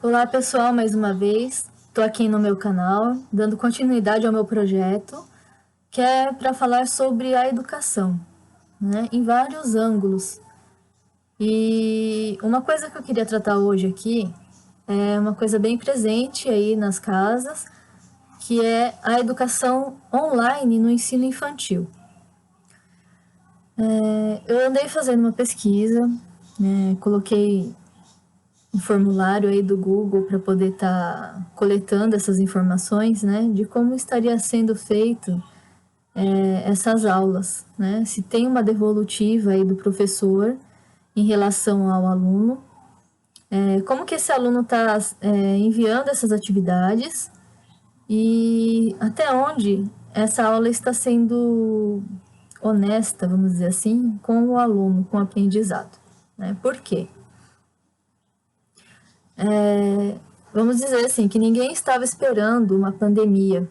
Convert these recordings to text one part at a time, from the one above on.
Olá pessoal, mais uma vez, estou aqui no meu canal, dando continuidade ao meu projeto, que é para falar sobre a educação, né, em vários ângulos. E uma coisa que eu queria tratar hoje aqui é uma coisa bem presente aí nas casas, que é a educação online no ensino infantil. Eu andei fazendo uma pesquisa, né, coloquei um formulário aí do Google para poder estar coletando essas informações, né, de como estaria sendo feito essas aulas, né, se tem uma devolutiva aí do professor em relação ao aluno, como que esse aluno está enviando essas atividades e até onde essa aula está sendo honesta, vamos dizer assim, com o aluno, com o aprendizado, né? Por quê? Vamos dizer assim, que ninguém estava esperando uma pandemia.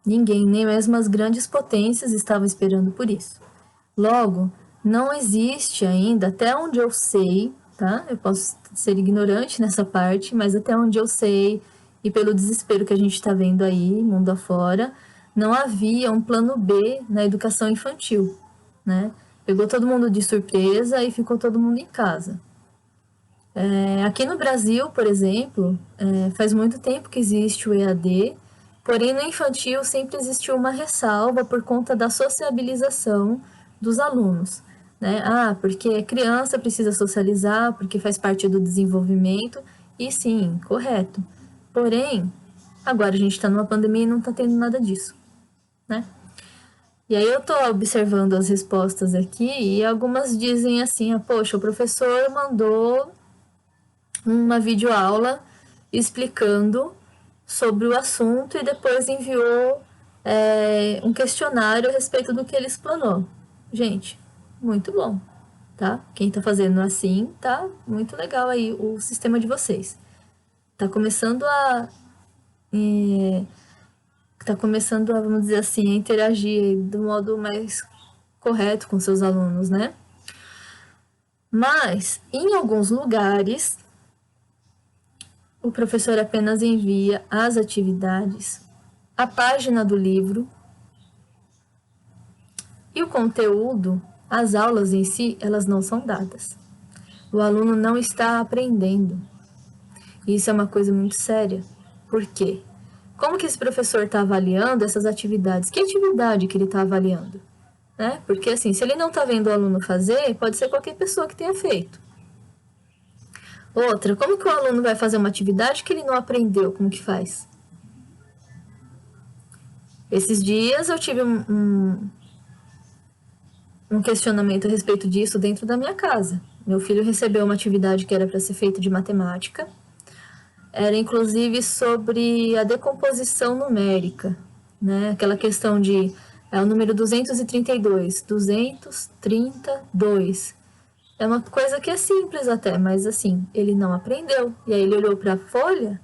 Ninguém, nem mesmo as grandes potências estavam esperando por isso. Logo, não existe ainda, até onde eu sei, tá? Eu posso ser ignorante nessa parte, mas até onde eu sei, e pelo desespero que a gente está vendo aí, mundo afora, não havia um plano B na educação infantil, né? Pegou todo mundo de surpresa e ficou todo mundo em casa. Aqui no Brasil, por exemplo, faz muito tempo que existe o EAD, porém no infantil sempre existiu uma ressalva por conta da sociabilização dos alunos. Né? Ah, porque a criança precisa socializar, porque faz parte do desenvolvimento, e sim, correto. Porém, agora a gente está numa pandemia e não está tendo nada disso. Né? E aí eu estou observando as respostas aqui e algumas dizem assim, poxa, o professor mandou uma videoaula explicando sobre o assunto e depois enviou um questionário a respeito do que ele explanou. Gente, muito bom, tá? Quem tá fazendo assim, tá muito legal aí o sistema de vocês. Tá começando a... tá começando a, vamos dizer assim, a interagir do modo mais correto com seus alunos, né? Mas, em alguns lugares, o professor apenas envia as atividades, a página do livro e o conteúdo, as aulas em si, elas não são dadas. O aluno não está aprendendo. E isso é uma coisa muito séria. Por quê? Como que esse professor está avaliando essas atividades? Que atividade que ele está avaliando? Né? Porque assim, se ele não está vendo o aluno fazer, pode ser qualquer pessoa que tenha feito. Outra, como que o aluno vai fazer uma atividade que ele não aprendeu como que faz? Esses dias eu tive um questionamento a respeito disso dentro da minha casa. Meu filho recebeu uma atividade que era para ser feita de matemática. Era inclusive sobre a decomposição numérica, né? Aquela questão de o número 232, 232. É uma coisa que é simples até, mas assim, ele não aprendeu. E aí ele olhou para a folha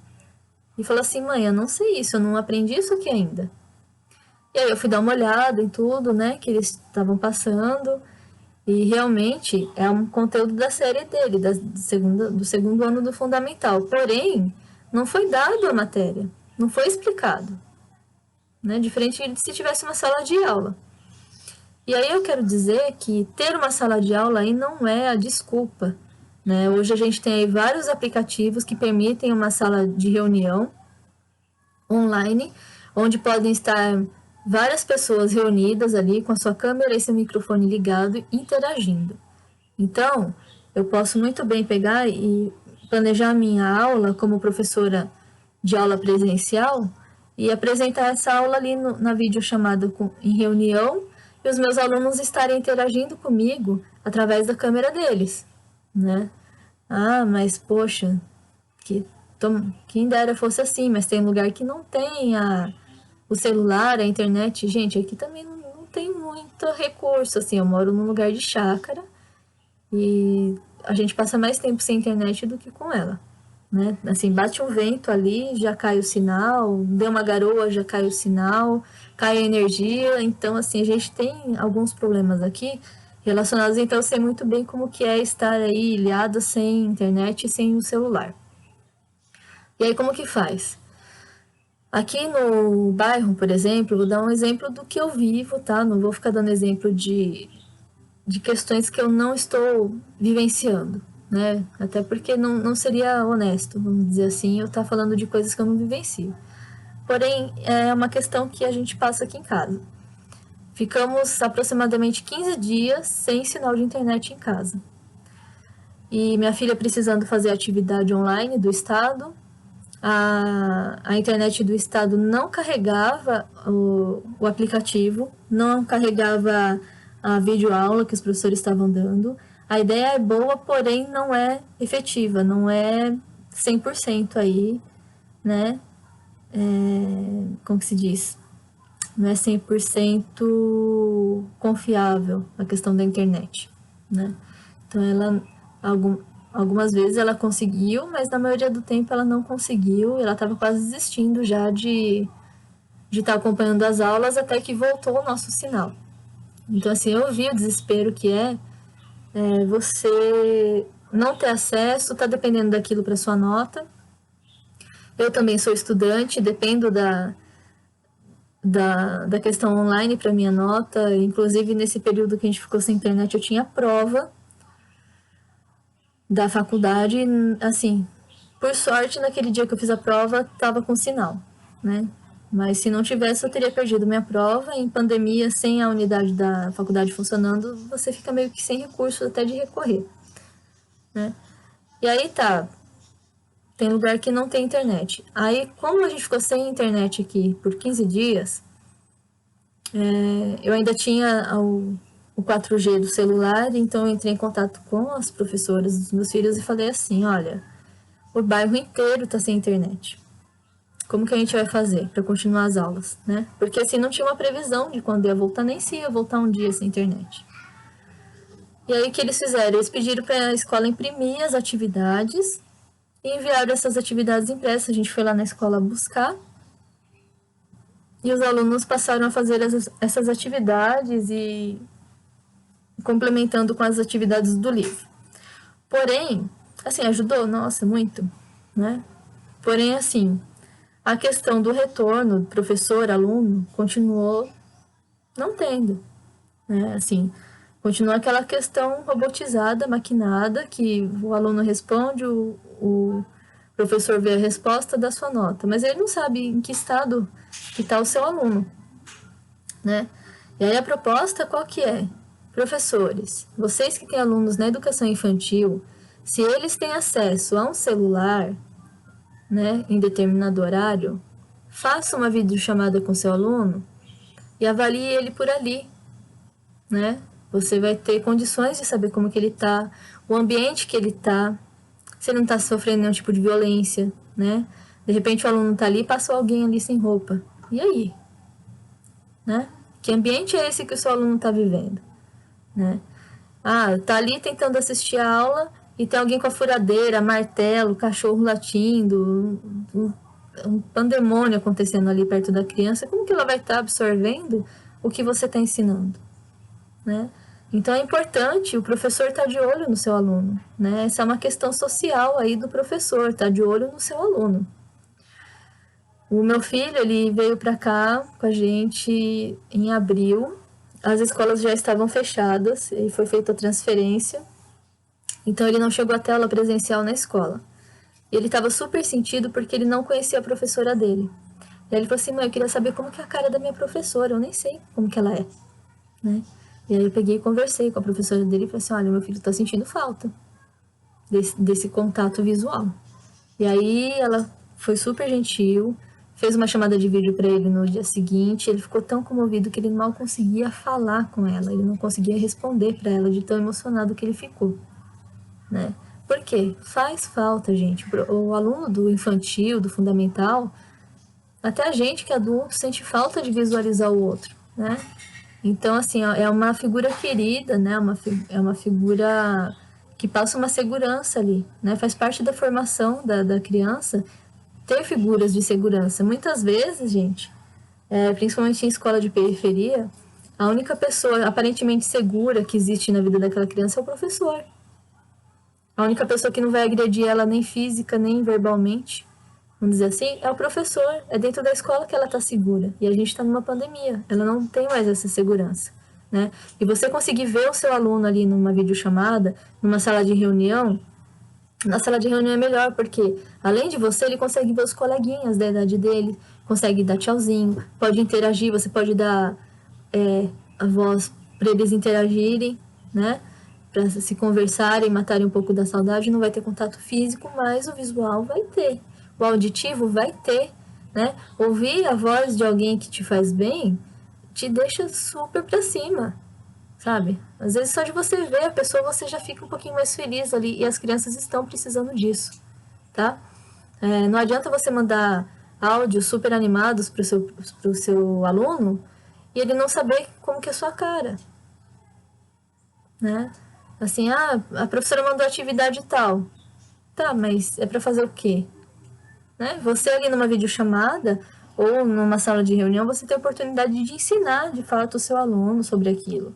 e falou assim: mãe, eu não sei isso, eu não aprendi isso aqui ainda. E aí eu fui dar uma olhada em tudo, né, que eles estavam passando. E realmente é um conteúdo da série dele, do segundo ano do fundamental. Porém, não foi dado a matéria, não foi explicado. Né? Diferente de se tivesse uma sala de aula. E aí eu quero dizer que ter uma sala de aula aí não é a desculpa. Né? Hoje a gente tem aí vários aplicativos que permitem uma sala de reunião online, onde podem estar várias pessoas reunidas ali com a sua câmera e seu microfone ligado, interagindo. Então, eu posso muito bem pegar e planejar minha aula como professora de aula presencial e apresentar essa aula ali na videochamada em reunião e os meus alunos estarem interagindo comigo através da câmera deles, né? Ah, mas poxa, que, quem dera fosse assim, mas tem lugar que não tem o celular, a internet. Gente, aqui também não tem muito recurso, assim, eu moro num lugar de chácara, e a gente passa mais tempo sem internet do que com ela, né? Assim, bate um vento ali, já cai o sinal, deu uma garoa, já cai o sinal, cai a energia. Então, assim, a gente tem alguns problemas aqui relacionados, então eu sei muito bem como que é estar aí ilhado sem internet e sem o celular. E aí, como que faz? Aqui no bairro, por exemplo, vou dar um exemplo do que eu vivo, tá? Não vou ficar dando exemplo de questões que eu não estou vivenciando, né? Até porque não seria honesto, vamos dizer assim, eu estar falando de coisas que eu não vivencio. Porém, é uma questão que a gente passa aqui em casa. Ficamos aproximadamente 15 dias sem sinal de internet em casa. E minha filha precisando fazer atividade online do estado, a internet do estado não carregava o aplicativo, não carregava a videoaula que os professores estavam dando. A ideia é boa, porém não é efetiva, não é 100% aí, né? Como que se diz? Não é 100% confiável a questão da internet, né? Então, algumas vezes ela conseguiu, mas na maioria do tempo ela não conseguiu. Ela estava quase desistindo já de estar acompanhando as aulas até que voltou o nosso sinal. Então, assim, eu vi o desespero que você não ter acesso, tá dependendo daquilo para sua nota. Eu também sou estudante, dependo da questão online para minha nota. Inclusive, nesse período que a gente ficou sem internet, eu tinha prova da faculdade, assim, por sorte, naquele dia que eu fiz a prova, estava com sinal, né? Mas se não tivesse, eu teria perdido minha prova. Em pandemia, sem a unidade da faculdade funcionando, você fica meio que sem recurso até de recorrer, né? E aí tá, tem lugar que não tem internet. Aí, como a gente ficou sem internet aqui por 15 dias, eu ainda tinha o 4G do celular, então eu entrei em contato com as professoras dos meus filhos e falei assim, olha, o bairro inteiro tá sem internet. Como que a gente vai fazer para continuar as aulas, né? Porque assim não tinha uma previsão de quando ia voltar, nem se ia voltar um dia sem internet. E aí o que eles fizeram? Eles pediram para a escola imprimir as atividades e enviaram essas atividades impressas. A gente foi lá na escola buscar e os alunos passaram a fazer essas atividades e complementando com as atividades do livro. Porém, assim, ajudou? Nossa, muito, né? Porém, assim, a questão do retorno, professor, aluno, continuou não tendo, né? Assim, continua aquela questão robotizada, maquinada, que o aluno responde, o professor vê a resposta da sua nota, mas ele não sabe em que estado que está o seu aluno, né? E aí a proposta qual que é? Professores, vocês que têm alunos na educação infantil, se eles têm acesso a um celular, né, em determinado horário, faça uma videochamada com seu aluno e avalie ele por ali, né? Você vai ter condições de saber como que ele tá, o ambiente que ele tá, se ele não tá sofrendo nenhum tipo de violência, né? De repente o aluno tá ali e passou alguém ali sem roupa. E aí? Né? Que ambiente é esse que o seu aluno tá vivendo, né? Ah, tá ali tentando assistir a aula e tem alguém com a furadeira, martelo, cachorro latindo, um pandemônio acontecendo ali perto da criança. Como que ela vai estar absorvendo o que você está ensinando, né? Então é importante o professor estar de olho no seu aluno, né? Essa é uma questão social aí do professor, estar de olho no seu aluno. O meu filho, ele veio para cá com a gente em abril. As escolas já estavam fechadas e foi feita a transferência. Então ele não chegou até aula presencial na escola. E ele estava super sentido porque ele não conhecia a professora dele. E aí ele falou assim, mãe, eu queria saber como que é a cara da minha professora, eu nem sei como que ela é, né? E aí eu peguei e conversei com a professora dele e falei assim, olha, meu filho tá sentindo falta desse contato visual. E aí ela foi super gentil, fez uma chamada de vídeo para ele no dia seguinte, ele ficou tão comovido que ele mal conseguia falar com ela, ele não conseguia responder para ela de tão emocionado que ele ficou, né? Por quê? Faz falta, gente. O aluno do infantil, do fundamental, até a gente que é adulto sente falta de visualizar o outro, né? Então, assim, é uma figura querida, né? É uma figura que passa uma segurança ali, né? Faz parte da formação da criança ter figuras de segurança. Muitas vezes, gente, principalmente em escola de periferia, a única pessoa aparentemente segura que existe na vida daquela criança é o professor. A única pessoa que não vai agredir ela nem física, nem verbalmente, vamos dizer assim, é o professor, é dentro da escola que ela está segura. E a gente está numa pandemia, ela não tem mais essa segurança, né? E você conseguir ver o seu aluno ali numa videochamada, numa sala de reunião, na sala de reunião é melhor, porque além de você, ele consegue ver os coleguinhas da idade dele, consegue dar tchauzinho, pode interagir, você pode dar a voz para eles interagirem, né? Para se conversarem, matarem um pouco da saudade, não vai ter contato físico, mas o visual vai ter. O auditivo vai ter, né? Ouvir a voz de alguém que te faz bem te deixa super pra cima, sabe? Às vezes só de você ver a pessoa você já fica um pouquinho mais feliz ali e as crianças estão precisando disso, tá? Não adianta você mandar áudios super animados pro seu aluno e ele não saber como que é a sua cara, né? Assim, a professora mandou atividade tal. Tá, mas é para fazer o quê? Né? Você ali numa videochamada ou numa sala de reunião, você tem a oportunidade de ensinar, de falar com o seu aluno sobre aquilo,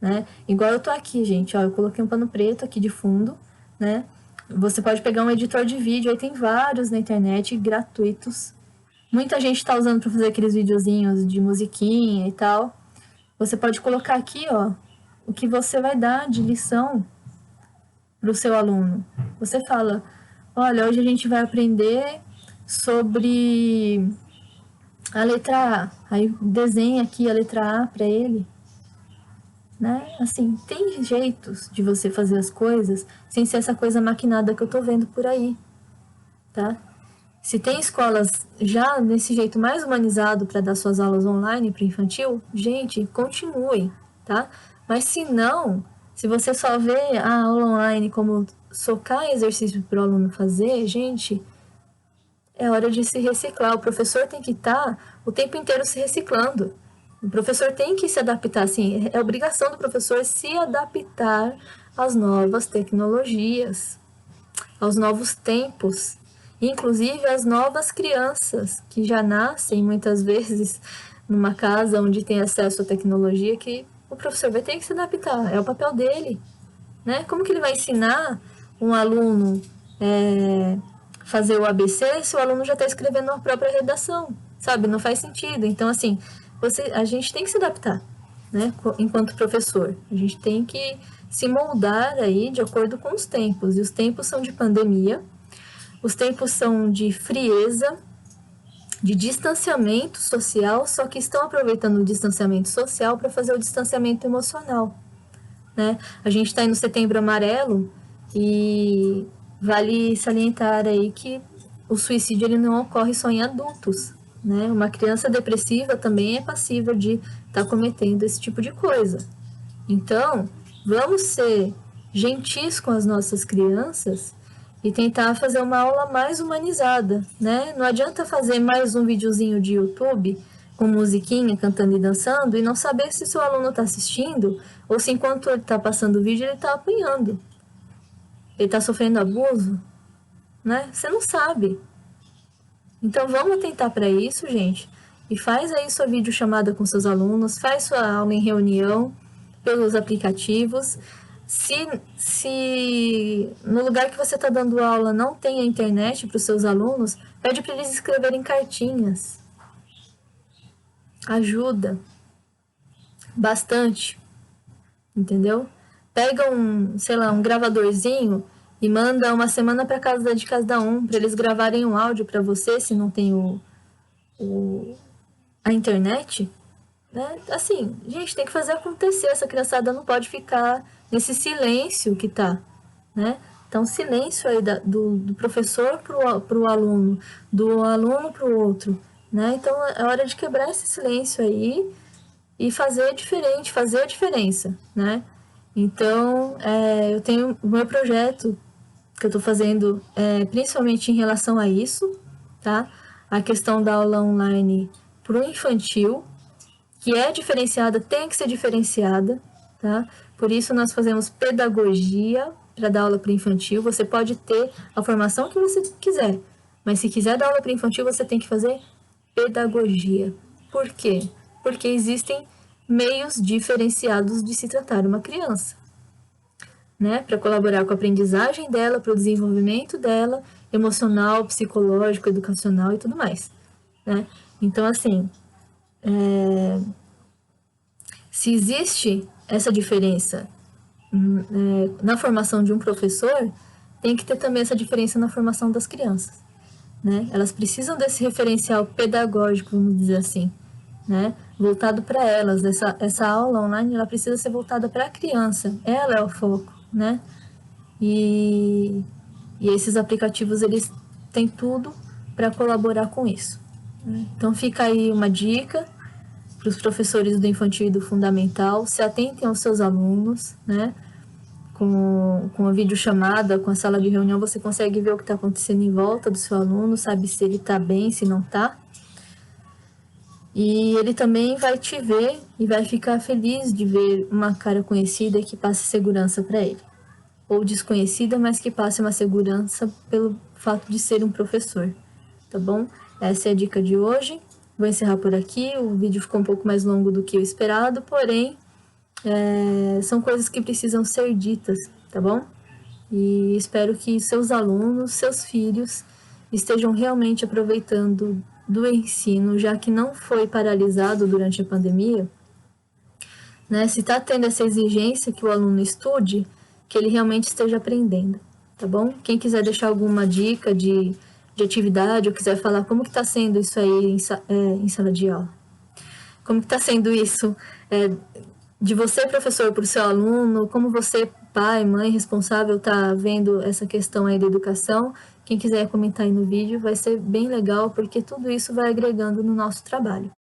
né? Igual eu tô aqui, gente, ó, eu coloquei um pano preto aqui de fundo, né? Você pode pegar um editor de vídeo, aí tem vários na internet, gratuitos. Muita gente tá usando para fazer aqueles videozinhos de musiquinha e tal. Você pode colocar aqui, ó, o que você vai dar de lição para o seu aluno. Você fala, olha, hoje a gente vai aprender sobre a letra A. Aí desenha aqui a letra A para ele. Né? Assim, tem jeitos de você fazer as coisas sem ser essa coisa maquinada que eu tô vendo por aí, tá? Se tem escolas já nesse jeito mais humanizado para dar suas aulas online para infantil, gente, continue, tá? Mas se não, se você só vê a aula online como socar exercício para o aluno fazer, gente, é hora de se reciclar. O professor tem que estar o tempo inteiro se reciclando. O professor tem que se adaptar, assim, é obrigação do professor se adaptar às novas tecnologias, aos novos tempos, inclusive às novas crianças que já nascem muitas vezes numa casa onde tem acesso à tecnologia, que o professor vai ter que se adaptar, é o papel dele, né? Como que ele vai ensinar um aluno fazer o ABC se o aluno já está escrevendo a própria redação, sabe? Não faz sentido. Então, assim, a gente tem que se adaptar, né? Enquanto professor, a gente tem que se moldar aí de acordo com os tempos. E os tempos são de pandemia, os tempos são de frieza, de distanciamento social, só que estão aproveitando o distanciamento social para fazer o distanciamento emocional, né? A gente está aí no Setembro Amarelo e vale salientar aí que o suicídio ele não ocorre só em adultos, né? Uma criança depressiva também é passível de estar cometendo esse tipo de coisa. Então, vamos ser gentis com as nossas crianças e tentar fazer uma aula mais humanizada, né? Não adianta fazer mais um videozinho de YouTube com musiquinha, cantando e dançando e não saber se seu aluno está assistindo ou se enquanto ele está passando o vídeo ele está apanhando. Ele está sofrendo abuso, né? Você não sabe. Então vamos atentar para isso, gente. E faz aí sua videochamada com seus alunos, faz sua aula em reunião pelos aplicativos. Se no lugar que você está dando aula não tem a internet para os seus alunos, pede para eles escreverem cartinhas. Ajuda bastante, entendeu? Pega sei lá, um gravadorzinho e manda uma semana para casa de cada um, para eles gravarem um áudio para você, se não tem a internet, né? Assim, gente, tem que fazer acontecer, essa criançada não pode ficar nesse silêncio que tá, né? Então, silêncio aí do professor pro aluno, do aluno pro outro, né? Então, é hora de quebrar esse silêncio aí e fazer diferente, fazer a diferença, né? Então, eu tenho o meu projeto que eu estou fazendo principalmente em relação a isso, tá? A questão da aula online para o infantil, que é diferenciada, tem que ser diferenciada, tá? Por isso nós fazemos pedagogia para dar aula para o infantil. Você pode ter a formação que você quiser, mas se quiser dar aula para o infantil, você tem que fazer pedagogia. Por quê? Porque existem meios diferenciados de se tratar uma criança, né? Para colaborar com a aprendizagem dela, para o desenvolvimento dela emocional, psicológico, educacional e tudo mais, né? Então, assim, se existe essa diferença na formação de um professor, tem que ter também essa diferença na formação das crianças, né? Elas precisam desse referencial pedagógico, vamos dizer assim, né? Voltado para elas. Essa aula online, ela precisa ser voltada para a criança. Ela é o foco, né? E esses aplicativos, eles têm tudo para colaborar com isso, né? Então fica aí uma dica para os professores do infantil e do fundamental: se atentem aos seus alunos, né? Com a videochamada, com a sala de reunião, você consegue ver o que está acontecendo em volta do seu aluno, sabe se ele está bem, se não está. E ele também vai te ver e vai ficar feliz de ver uma cara conhecida que passe segurança para ele. Ou desconhecida, mas que passe uma segurança pelo fato de ser um professor, tá bom? Essa é a dica de hoje. Vou encerrar por aqui. O vídeo ficou um pouco mais longo do que o esperado, porém, são coisas que precisam ser ditas, tá bom? E espero que seus alunos, seus filhos, estejam realmente aproveitando do ensino, já que não foi paralisado durante a pandemia, né? Se está tendo essa exigência que o aluno estude, que ele realmente esteja aprendendo, tá bom? Quem quiser deixar alguma dica de atividade, ou quiser falar como que está sendo isso aí em sala de aula, como que está sendo isso de você, professor, para o seu aluno, como você, pai, mãe, responsável, está vendo essa questão aí da educação. Quem quiser comentar aí no vídeo vai ser bem legal, porque tudo isso vai agregando no nosso trabalho.